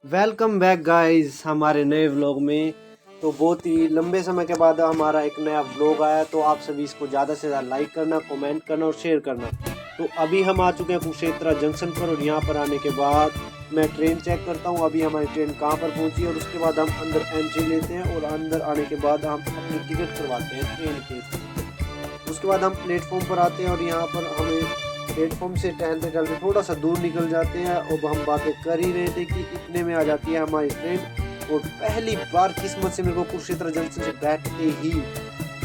Welcome back guys हमारे नए vlog में। तो बहुत ही लंबे समय के बाद हमारा एक नया व्लॉग आया, तो आप सभी इसको ज़्यादा से ज़्यादा लाइक करना, कमेंट करना और शेयर करना। तो अभी हम आ चुके हैं कुरुक्षेत्र जंक्शन पर, और यहाँ पर आने के बाद मैं ट्रेन चेक करता हूँ अभी हमारी ट्रेन कहाँ पर पहुँची, और उसके बाद हम अंदर एंट्री लेते हैं और अंदर आने के बाद हम अपनी टिकट करवाते हैं ट्रेन के। उसके बाद हम प्लेटफॉर्म पर आते हैं और यहाँ पर हमें प्लेटफॉर्म से टहलते टहलते थोड़ा सा दूर निकल जाते हैं। और हम बातें कर ही रहे थे कि इतने में आ जाती है हमारी ट्रेन। और पहली बार किस्मत से मेरे को कुरुक्षेत्र जंक्शन से बैठते ही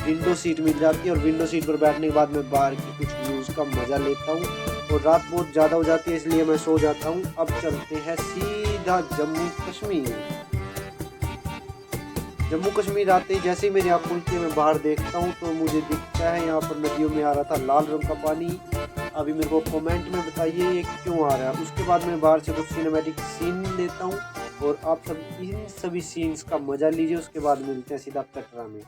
विंडो सीट मिल जाती है, और विंडो सीट पर बैठने के बाद मैं बाहर की कुछ व्यूज़ का मज़ा लेता हूँ। और रात बहुत ज़्यादा हो जाती है इसलिए मैं सो जाता हूँ। अब चलते हैं सीधा जम्मू कश्मीर। जम्मू कश्मीर आते ही जैसे ही मेरी आँख खुलती है मैं बाहर देखता हूँ तो मुझे दिखता है यहाँ पर नदियों में आ रहा था लाल रंग का पानी। अभी मेरे को कमेंट में बताइए ये क्यों आ रहा है। उसके बाद मैं बाहर से कुछ सिनेमैटिक सीन लेता हूँ और आप सब इन सभी सीन्स का मजा लीजिए। उसके बाद मिलते हैं सीधा कटरा में।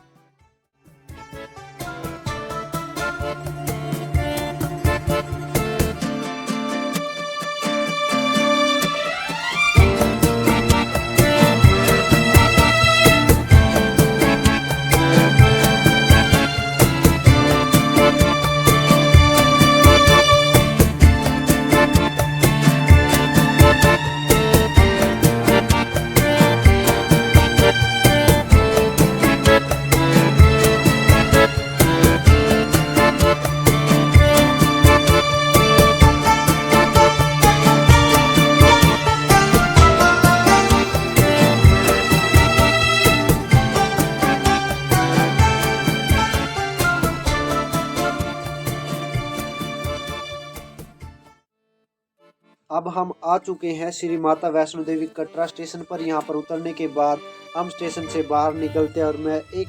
अब हम आ चुके हैं श्री माता वैष्णो देवी कटरा स्टेशन पर। यहाँ पर उतरने के बाद हम स्टेशन से बाहर निकलते हैं और मैं एक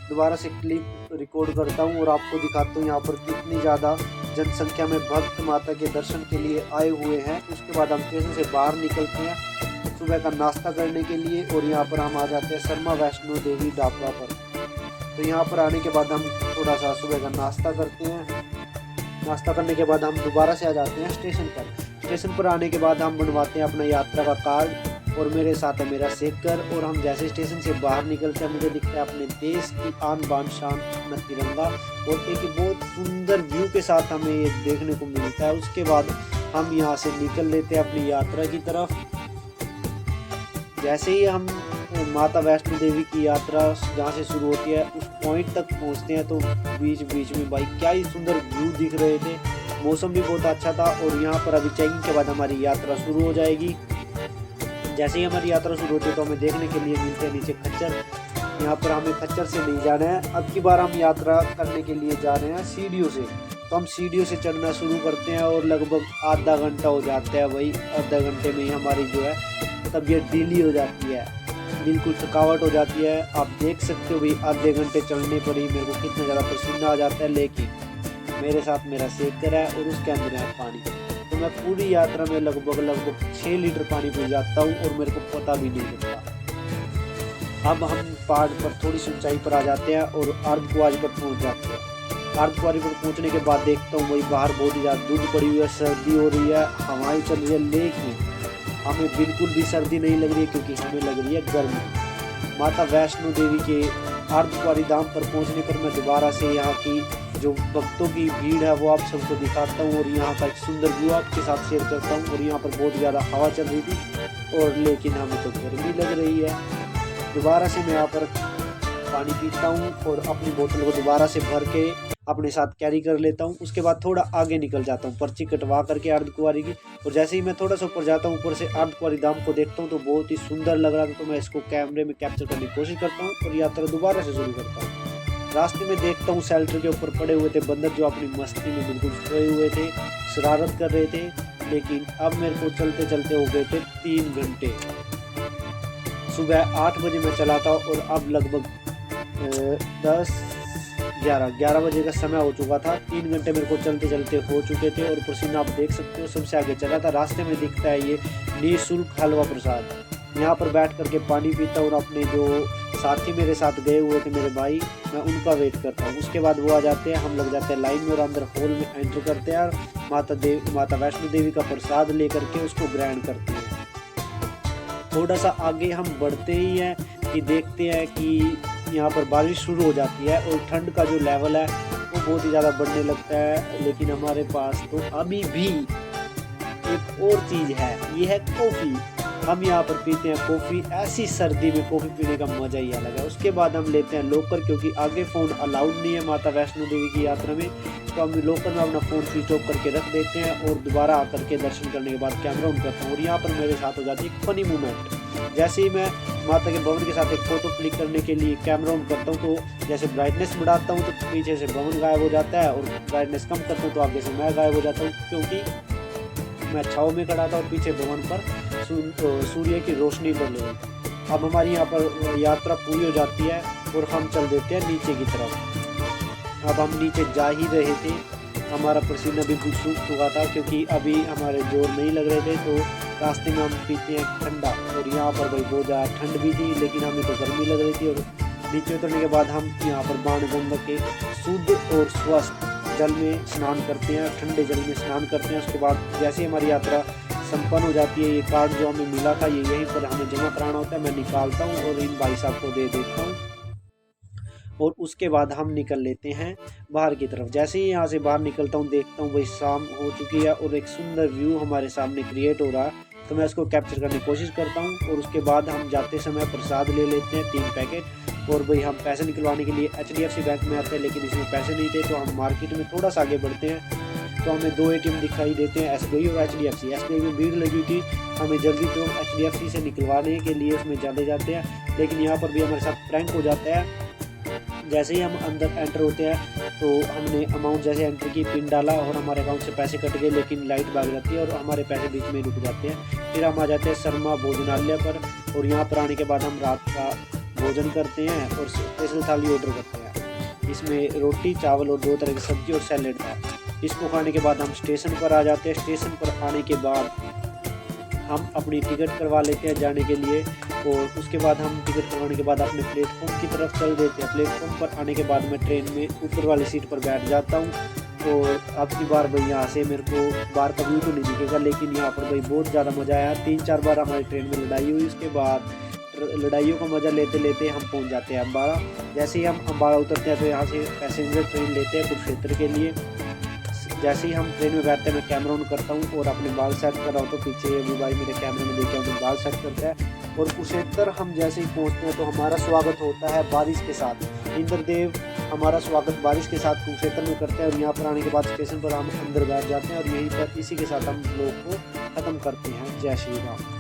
दोबारा से क्लिप रिकॉर्ड करता हूँ और आपको दिखाता हूँ यहाँ पर कितनी ज़्यादा जनसंख्या में भक्त माता के दर्शन के लिए आए हुए हैं। उसके बाद हम स्टेशन से बाहर निकलते हैं सुबह का नाश्ता करने के लिए, और यहाँ पर हम आ जाते हैं शर्मा वैष्णो देवी ढाबा पर। तो यहाँ पर आने के बाद हम थोड़ा सा सुबह का नाश्ता करते हैं। नाश्ता करने के बाद हम दोबारा से आ जाते हैं स्टेशन पर। स्टेशन पर आने के बाद हम बनवाते हैं अपना यात्रा का कार्ड, और मेरे साथ है मेरा सेकर। और हम जैसे स्टेशन से बाहर निकलते हैं मुझे दिखता है अपने देश की आन बान शान अपना तिरंगा, और एक बहुत सुंदर व्यू के साथ हमें ये देखने को मिलता है। उसके बाद हम यहाँ से निकल लेते हैं अपनी यात्रा की तरफ। जैसे ही हम माता वैष्णो देवी की यात्रा जहाँ से शुरू होती है उस पॉइंट तक पहुँचते हैं तो बीच बीच में भाई क्या ही सुंदर व्यू दिख रहे थे। मौसम भी बहुत अच्छा था। और यहाँ पर अभी चेकिंग के बाद हमारी यात्रा शुरू हो जाएगी। जैसे ही हमारी यात्रा शुरू होती है तो हमें देखने के लिए मिलते हैं नीचे खच्चर। यहाँ पर हमें खच्चर से नहीं जाना है, अब की बार हम यात्रा करने के लिए जा रहे हैं सीढ़ियों से। तो हम सीढ़ियों से चढ़ना शुरू करते हैं और लगभग आधा घंटा हो जाता है। वही आधा घंटे में ही हमारी जो है तबीयत ढीली हो जाती है, बिल्कुल थकावट हो जाती है। आप देख सकते हो भाई आधे घंटे चलने पर ही मेरे को कितना ज़्यादा पसीना आ जाता है। लेकिन मेरे साथ मेरा सेकर है और उसके अंदर है पानी, तो मैं पूरी यात्रा में लगभग 6 लीटर पानी पी जाता हूँ और मेरे को पता भी नहीं चलता। अब हम पहाड़ पर थोड़ी सी ऊंचाई पर आ जाते हैं और अर्धकुंवारी पर पहुँच जाते हैं। अर्धकुंवारी पर पहुँचने के बाद देखता हूँ वही बाहर बहुत ही ज़्यादा धूप पड़ी हुई है, सर्दी हो रही है, हवाएं चल रही है, लेकिन हमें बिल्कुल भी सर्दी नहीं लग रही है क्योंकि हमें लग रही है गर्मी। माता वैष्णो देवी के अर्धकुंवारी धाम पर पहुंचने पर मैं दोबारा से यहाँ की जो भक्तों की भीड़ है वो आप सबको दिखाता हूँ और यहाँ का एक सुंदर व्यू आपके साथ शेयर करता हूँ। और यहाँ पर बहुत ज़्यादा हवा चल रही थी और लेकिन हमें तो गर्मी लग रही है। दोबारा से मैं यहाँ पर पानी पीता हूँ और अपनी बोतल को दोबारा से भर के अपने साथ कैरी कर लेता हूँ। उसके बाद थोड़ा आगे निकल जाता हूँ पर्ची कटवा करके अर्धकुंवारी की। और जैसे ही मैं थोड़ा सा ऊपर जाता हूँ, ऊपर से अर्धकुंवारी धाम को देखता हूँ तो बहुत ही सुंदर लग रहा था, तो मैं इसको कैमरे में कैप्चर करने की कोशिश करता हूँ और यात्रा दोबारा से शुरू करता हूँ। रास्ते में देखता हूँ शेल्टर के ऊपर पड़े हुए थे बंदर जो अपनी मस्ती में बिल्कुल सोए हुए थे, शरारत कर रहे थे। लेकिन अब मेरे को चलते चलते हो गए थे 3 घंटे। सुबह 8 बजे मैं चला था और अब लगभग 11 बजे का समय हो चुका था। 3 घंटे मेरे को चलते चलते हो चुके थे और पसीना आप देख सकते हो सबसे आगे चला था। रास्ते में दिखता है ये निःशुल्क हलवा प्रसाद। यहाँ पर बैठ करके पानी पीता हूँ और अपने जो साथी मेरे साथ गए हुए थे मेरे भाई, मैं उनका वेट करता हूँ। उसके बाद वो आ जाते हैं, हम लग जाते हैं लाइन में और अंदर हॉल में एंटर करते हैं और माता वैष्णो देवी का प्रसाद लेकर के उसको ग्रहण करते हैं। थोड़ा सा आगे हम बढ़ते ही हैं कि देखते हैं कि यहाँ पर बारिश शुरू हो जाती है और ठंड का जो लेवल है वो बहुत ही ज़्यादा बढ़ने लगता है। लेकिन हमारे पास तो अभी भी एक और चीज़ है, ये है कॉफ़ी। हम यहाँ पर पीते हैं कॉफ़ी। ऐसी सर्दी में कॉफ़ी पीने का मज़ा ही अलग है। उसके बाद हम लेते हैं लॉकर, क्योंकि आगे फ़ोन अलाउड नहीं है माता वैष्णो देवी की यात्रा में, तो हम लॉकर में अपना फ़ोन स्विच ऑफ करके रख देते हैं और दोबारा आकर के दर्शन करने के बाद कैमरा ऑन करता हूँ। और यहाँ पर मेरे साथ हो जाती है एक फ़नी मोमेंट। जैसे ही मैं माता के भवन के साथ एक फ़ोटो क्लिक करने के लिए कैमरा ऑन करता हूँ, तो जैसे ब्राइटनेस बढ़ाता हूँ तो पीछे से भवन गायब हो जाता है, और ब्राइटनेस कम करता हूँ तो आगे से मैं गायब हो जाता हूँ, क्योंकि मैं छाँव में खड़ा था और पीछे भवन पर सूर्य की रोशनी पड़ रही। अब हमारी यहाँ पर यात्रा पूरी हो जाती है और हम चल देते हैं नीचे की तरफ। अब हम नीचे जा ही रहे थे, हमारा पसीना बिल्कुल सूख चुका था, क्योंकि अभी हमारे जोर नहीं लग रहे थे। तो रास्ते में हम पीते हैं ठंडा, और यहाँ पर भाई बहुत ज़्यादा ठंड भी थी, लेकिन हमें तो गर्मी लग रही थी। और नीचे उतरने के बाद हम यहाँ पर बाणगंगा के शुद्ध और स्वस्थ जल में स्नान करते हैं, ठंडे जल में स्नान करते हैं। उसके बाद जैसे हमारी यात्रा संपन्न हो जाती है, ये कार्ड जो हमें मिला था ये यहीं पर हमें जमा कराना होता है, मैं निकालता हूँ और इन भाई साहब को दे देता हूँ। और उसके बाद हम निकल लेते हैं बाहर की तरफ। जैसे ही यहाँ से बाहर निकलता हूँ, देखता हूँ भाई शाम हो चुकी है और एक सुंदर व्यू हमारे सामने क्रिएट हो रहा है, तो मैं इसको कैप्चर करने की कोशिश करता हूँ। और उसके बाद हम जाते समय प्रसाद ले लेते हैं 3 पैकेट। और भाई हम पैसे निकलवाने के लिए HDFC बैंक में आते हैं, लेकिन इसमें पैसे नहीं थे, तो हम मार्केट में थोड़ा सा आगे बढ़ते हैं, तो हमें 2 ATM दिखाई देते हैं, SBI और HDFC। SBI में भीड़ लगी थी, हमें जल्दी तो HDFC से निकलवाने के लिए उसमें चले जाते हैं, लेकिन यहाँ पर भी हमारे साथ प्रैंक हो जाता है। जैसे ही हम अंदर एंटर होते हैं तो हमने अमाउंट जैसे एंट्री की, पिन डाला और हमारे अकाउंट से पैसे कट गए, लेकिन लाइट भाग जाती है और हमारे पैसे बीच में रुक जाते हैं। फिर हम आ जाते हैं शर्मा भोजनालय पर, और यहाँ पर आने के बाद हम रात का भोजन करते हैं और स्पेशल थाली ऑर्डर करते हैं। इसमें रोटी, चावल और 2 तरह की सब्जी और सैलेड था। इसको खाने के बाद हम स्टेशन पर आ जाते हैं। स्टेशन पर आने के बाद हम अपनी टिकट करवा लेते हैं जाने के लिए, और उसके बाद हम टिकट करवाने के बाद अपने प्लेटफॉर्म की तरफ चल देते हैं। प्लेटफॉर्म पर आने के बाद मैं ट्रेन में ऊपर वाली सीट पर बैठ जाता हूँ। और अब की बार भाई यहाँ से मेरे को बाहर का व्यू तो नहीं दिखेगा, लेकिन यहाँ पर भाई बहुत ज़्यादा मज़ा आया। 3-4 बार हमारी ट्रेन में लड़ाई हुई। उसके बाद लड़ाइयों का मज़ा लेते लेते हम पहुँच जाते हैं अम्बाड़ा। जैसे ही हम अम्बाड़ा उतरते हैं तो यहाँ से पैसेंजर ट्रेन लेते हैं कुरुक्षेत्र के लिए। जैसे ही हम ट्रेन में बैठते हैं मैं कैमरा ऑन करता हूँ और अपने बाल सेट कर रहा हूँ, तो पीछे वो भाई मेरे कैमरे में देख के अपने बाल सेट करता है। और कुरुक्षेत्र हम जैसे ही पहुँचते हैं तो हमारा स्वागत होता है बारिश के साथ। इंद्रदेव हमारा स्वागत बारिश के साथ कुरुक्षेत्र में करते हैं, और यहाँ पर आने के बाद स्टेशन पर हम अंदर बैठ जाते हैं, और यहीं पर इसी के साथ हम लोग को ख़त्म करते हैं। जय श्री राम।